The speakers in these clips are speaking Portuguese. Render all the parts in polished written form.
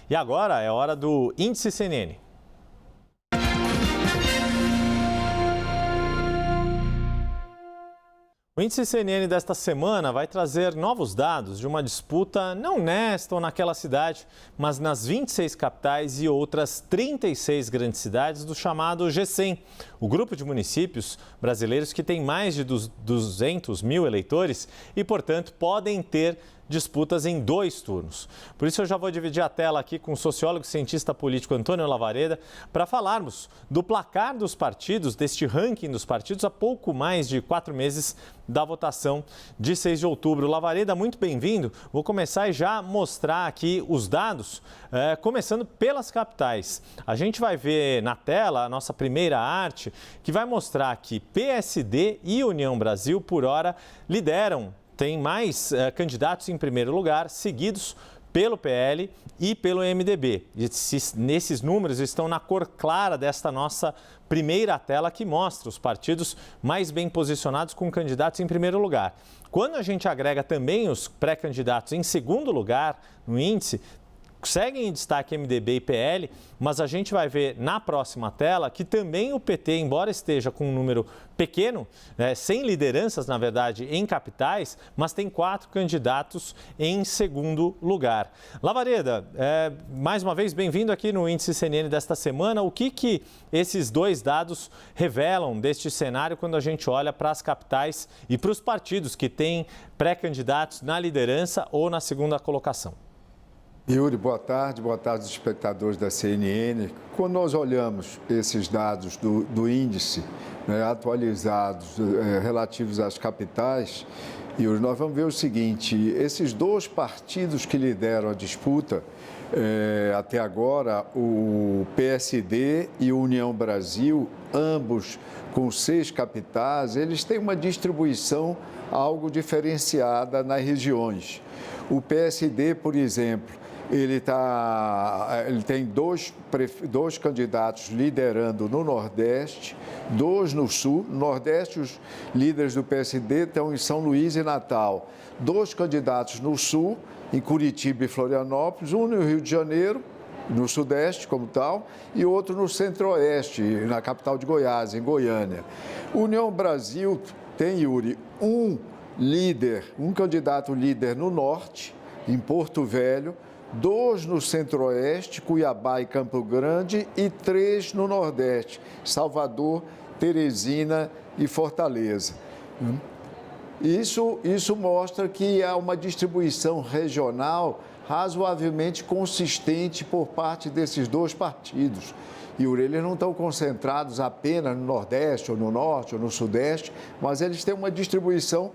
E agora é hora do Índice CNN. O Índice CNN desta semana vai trazer novos dados de uma disputa não nesta ou naquela cidade, mas nas 26 capitais e outras 36 grandes cidades do chamado G100, o grupo de municípios brasileiros que tem mais de 200 mil eleitores e, portanto, podem ter disputas em 2 turnos. Por isso eu já vou dividir a tela aqui com o sociólogo e cientista político Antônio Lavareda para falarmos do placar dos partidos, deste ranking dos partidos, há pouco mais de 4 meses da votação de 6 de outubro. Lavareda, muito bem-vindo. Vou começar e já mostrar aqui os dados, começando pelas capitais. A gente vai ver na tela a nossa primeira arte, que vai mostrar que PSD e União Brasil, por hora, lideram. Tem mais candidatos em primeiro lugar, seguidos pelo PL e pelo MDB. Nesses números estão na cor clara desta nossa primeira tela que mostra os partidos mais bem posicionados com candidatos em primeiro lugar. Quando a gente agrega também os pré-candidatos em segundo lugar no índice, seguem em destaque MDB e PL, mas a gente vai ver na próxima tela que também o PT, embora esteja com um número pequeno, sem lideranças, na verdade, em capitais, mas tem 4 candidatos em segundo lugar. Lavareda, mais uma vez, bem-vindo aqui no Índice CNN desta semana. O que esses 2 dados revelam deste cenário quando a gente olha para as capitais e para os partidos que têm pré-candidatos na liderança ou na segunda colocação? Yuri, boa tarde aos espectadores da CNN. Quando nós olhamos esses dados do índice, atualizados relativos às capitais, Yuri, nós vamos ver o seguinte: esses 2 partidos que lideram a disputa, até agora, o PSD e o União Brasil, ambos com 6 capitais, eles têm uma distribuição algo diferenciada nas regiões. O PSD, por exemplo, ele tem dois candidatos liderando no Nordeste, 2 no Sul. No Nordeste, os líderes do PSD estão em São Luís e Natal. 2 candidatos no Sul, em Curitiba e Florianópolis, um no Rio de Janeiro, no Sudeste como tal, e outro no Centro-Oeste, na capital de Goiás, em Goiânia. União Brasil tem, Yuri, um candidato líder no Norte, em Porto Velho, 2 no Centro-Oeste, Cuiabá e Campo Grande, e 3 no Nordeste, Salvador, Teresina e Fortaleza. Isso mostra que há uma distribuição regional razoavelmente consistente por parte desses 2 partidos. E eles não estão concentrados apenas no Nordeste, ou no Norte, ou no Sudeste, mas eles têm uma distribuição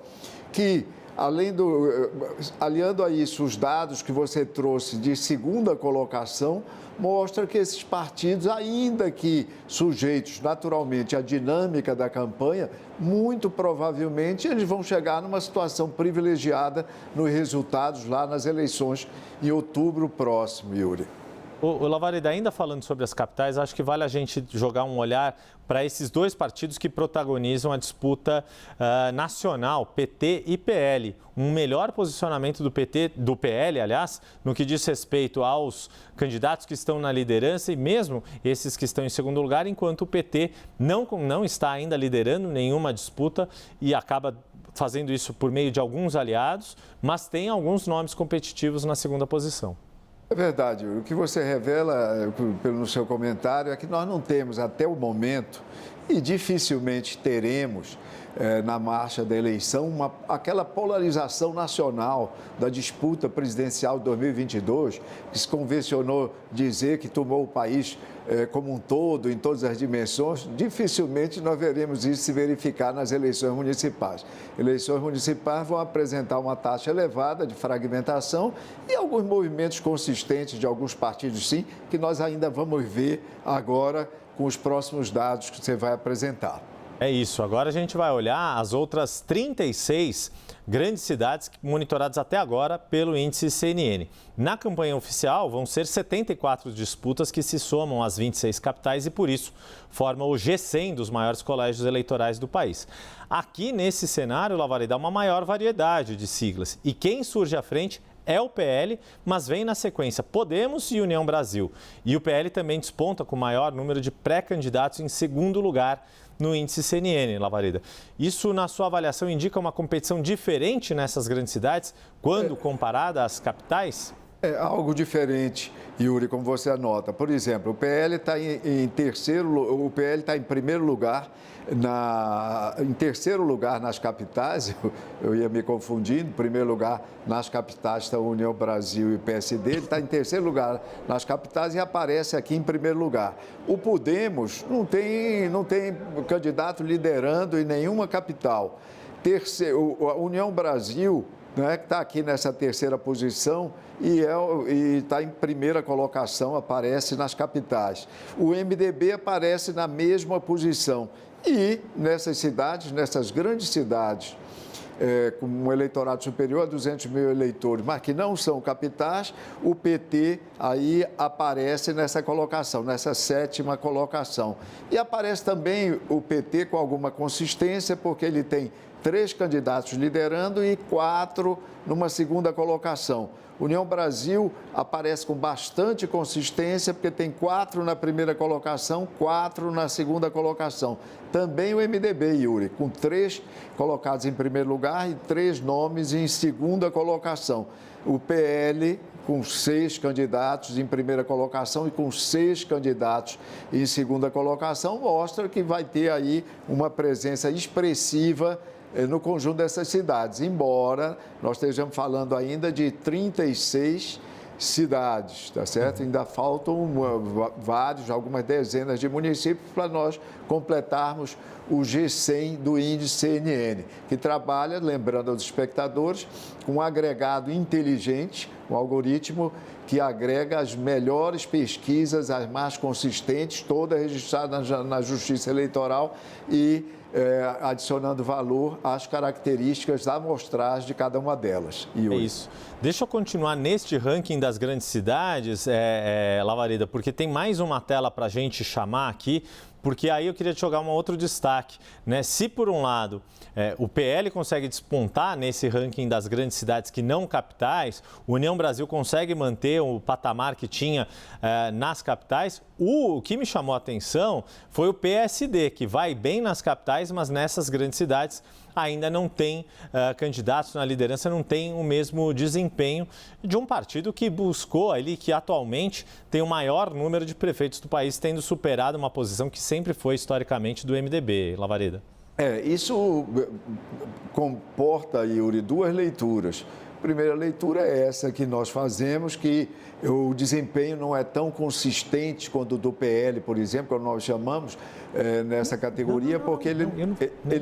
que, aliando a isso os dados que você trouxe de segunda colocação, mostra que esses partidos, ainda que sujeitos naturalmente à dinâmica da campanha, muito provavelmente eles vão chegar numa situação privilegiada nos resultados lá nas eleições em outubro próximo, Yuri. O Lavareda, ainda falando sobre as capitais, acho que vale a gente jogar um olhar para esses 2 partidos que protagonizam a disputa nacional, PT e PL. Um melhor posicionamento do PL, aliás, no que diz respeito aos candidatos que estão na liderança e mesmo esses que estão em segundo lugar, enquanto o PT não está ainda liderando nenhuma disputa e acaba fazendo isso por meio de alguns aliados, mas tem alguns nomes competitivos na segunda posição. É verdade. O que você revela pelo seu comentário é que nós não temos até o momento, e dificilmente teremos na marcha da eleição, aquela polarização nacional da disputa presidencial de 2022, que se convencionou dizer que tomou o país como um todo, em todas as dimensões. Dificilmente nós veremos isso se verificar nas eleições municipais. Eleições municipais vão apresentar uma taxa elevada de fragmentação e alguns movimentos consistentes de alguns partidos, sim, que nós ainda vamos ver agora com os próximos dados que você vai apresentar. É isso. Agora a gente vai olhar as outras 36 grandes cidades monitoradas até agora pelo índice CNN. Na campanha oficial, vão ser 74 disputas que se somam às 26 capitais e, por isso, formam o G100 dos maiores colégios eleitorais do país. Aqui, nesse cenário, Lavareda, há uma maior variedade de siglas. E quem surge à frente é o PL, mas vem na sequência Podemos e União Brasil. E o PL também desponta com o maior número de pré-candidatos em segundo lugar no índice CNN, Lavareda. Isso, na sua avaliação, indica uma competição diferente nessas grandes cidades, quando comparada às capitais? É algo diferente, Yuri, como você anota. Por exemplo, o PL está o PL está em primeiro lugar, em terceiro lugar nas capitais, eu ia me confundindo, em primeiro lugar nas capitais está a União Brasil e o PSD, ele está em terceiro lugar nas capitais e aparece aqui em primeiro lugar. O Podemos não tem candidato liderando em nenhuma capital. A União Brasil, né, que está aqui nessa terceira posição e está em primeira colocação, aparece nas capitais. O MDB aparece na mesma posição. E nessas cidades, nessas grandes cidades, com um eleitorado superior a 200 mil eleitores, mas que não são capitais, o PT aí aparece nessa colocação, nessa sétima colocação. E aparece também o PT com alguma consistência, porque ele tem 3 candidatos liderando e 4 numa segunda colocação. União Brasil aparece com bastante consistência, porque tem 4 na primeira colocação, 4 na segunda colocação. Também o MDB, Yuri, com 3 colocados em primeiro lugar e 3 nomes em segunda colocação. O PL com 6 candidatos em primeira colocação e com 6 candidatos em segunda colocação, mostra que vai ter aí uma presença expressiva no conjunto dessas cidades, embora nós estejamos falando ainda de 36 cidades, tá certo? Ainda faltam algumas dezenas de municípios para nós completarmos o G100 do índice CNN, que trabalha, lembrando aos espectadores, com um agregado inteligente, um algoritmo que agrega as melhores pesquisas, as mais consistentes, todas registradas na Justiça Eleitoral e adicionando valor às características da amostragem de cada uma delas. É isso. Deixa eu continuar neste ranking das grandes cidades, Lavareda, porque tem mais uma tela para a gente chamar aqui, porque aí eu queria te jogar um outro destaque, né? Se por um lado o PL consegue despontar nesse ranking das grandes cidades que não capitais, o União Brasil consegue manter o patamar que tinha nas capitais, o que me chamou a atenção foi o PSD, que vai bem nas capitais, mas nessas grandes cidades ainda não tem candidatos na liderança, não tem o mesmo desempenho de um partido que buscou ali, que atualmente tem o maior número de prefeitos do país, tendo superado uma posição que sempre foi historicamente do MDB, Lavareda. Isso comporta, Yuri, 2 leituras. A primeira leitura é essa que nós fazemos, que o desempenho não é tão consistente quanto o do PL, por exemplo, como nós chamamos nessa categoria, porque ele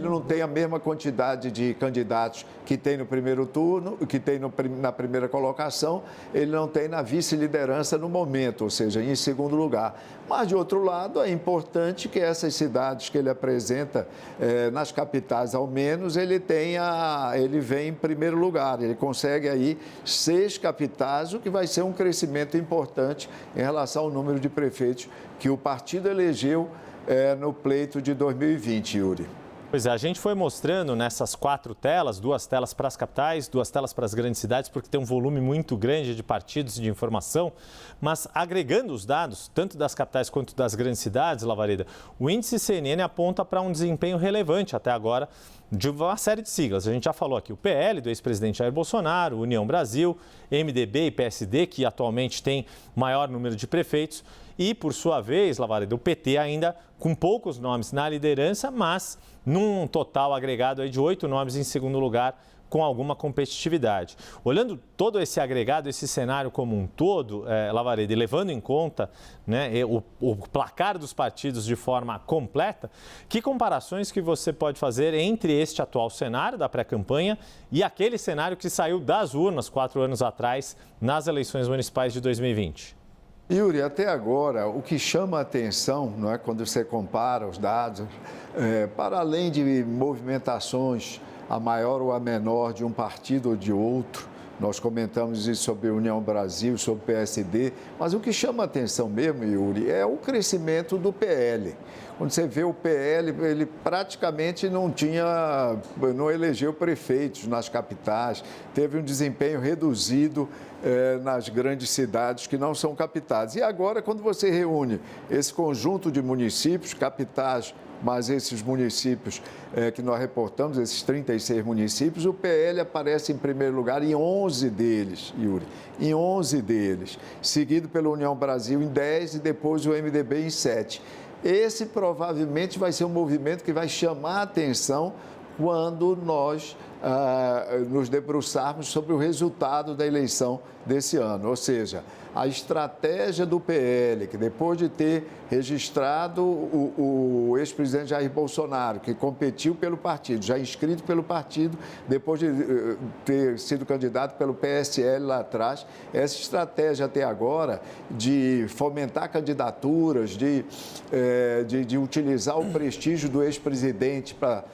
não tem a mesma quantidade de candidatos que tem no primeiro turno, que tem na primeira colocação, ele não tem na vice-liderança no momento, ou seja, em segundo lugar. Mas, de outro lado, é importante que essas cidades que ele apresenta, nas capitais ao menos, ele vem em primeiro lugar, ele consegue aí 6 capitais, o que vai ser um crescimento importante em relação ao número de prefeitos que o partido elegeu no pleito de 2020, Yuri. Pois é, a gente foi mostrando nessas 4 telas, 2 telas para as capitais, 2 telas para as grandes cidades, porque tem um volume muito grande de partidos e de informação, mas agregando os dados, tanto das capitais quanto das grandes cidades, Lavareda, o índice CNN aponta para um desempenho relevante até agora de uma série de siglas. A gente já falou aqui o PL, do ex-presidente Jair Bolsonaro, União Brasil, MDB e PSD, que atualmente tem maior número de prefeitos, e, por sua vez, Lavareda, o PT ainda com poucos nomes na liderança, mas num total agregado aí de 8 nomes em segundo lugar, com alguma competitividade. Olhando todo esse agregado, esse cenário como um todo, Lavareda, e levando em conta, né, o placar dos partidos de forma completa, que comparações que você pode fazer entre este atual cenário da pré-campanha e aquele cenário que saiu das urnas 4 anos atrás nas eleições municipais de 2020? Yuri, até agora, o que chama a atenção, não é, quando você compara os dados, para além de movimentações a maior ou a menor de um partido ou de outro, Nós comentamos isso sobre a União Brasil, sobre o PSD, mas o que chama a atenção mesmo, Yuri, é o crescimento do PL. Quando você vê o PL, ele praticamente não elegeu prefeitos nas capitais, teve um desempenho reduzido nas grandes cidades que não são capitais. E agora, quando você reúne esse conjunto de municípios, capitais, mas esses municípios que nós reportamos, esses 36 municípios, o PL aparece em primeiro lugar em 11 deles, Yuri, em 11 deles, seguido pela União Brasil em 10 e depois o MDB em 7. Esse provavelmente vai ser um movimento que vai chamar a atenção quando nós nos debruçarmos sobre o resultado da eleição desse ano. Ou seja, a estratégia do PL, que depois de ter registrado o ex-presidente Jair Bolsonaro, que competiu pelo partido, já inscrito pelo partido, depois de ter sido candidato pelo PSL lá atrás, essa estratégia até agora de fomentar candidaturas, de utilizar o prestígio do ex-presidente para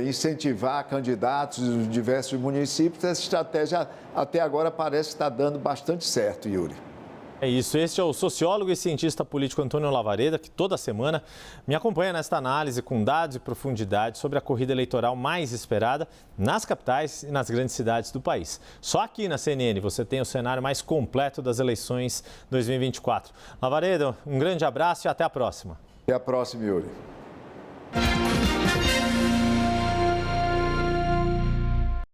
incentivar candidatos de diversos municípios, essa estratégia até agora parece estar dando bastante certo, Yuri. É isso, este é o sociólogo e cientista político Antônio Lavareda, que toda semana me acompanha nesta análise com dados e profundidade sobre a corrida eleitoral mais esperada nas capitais e nas grandes cidades do país. Só aqui na CNN você tem o cenário mais completo das eleições 2024. Lavareda, um grande abraço e até a próxima. Até a próxima, Yuri.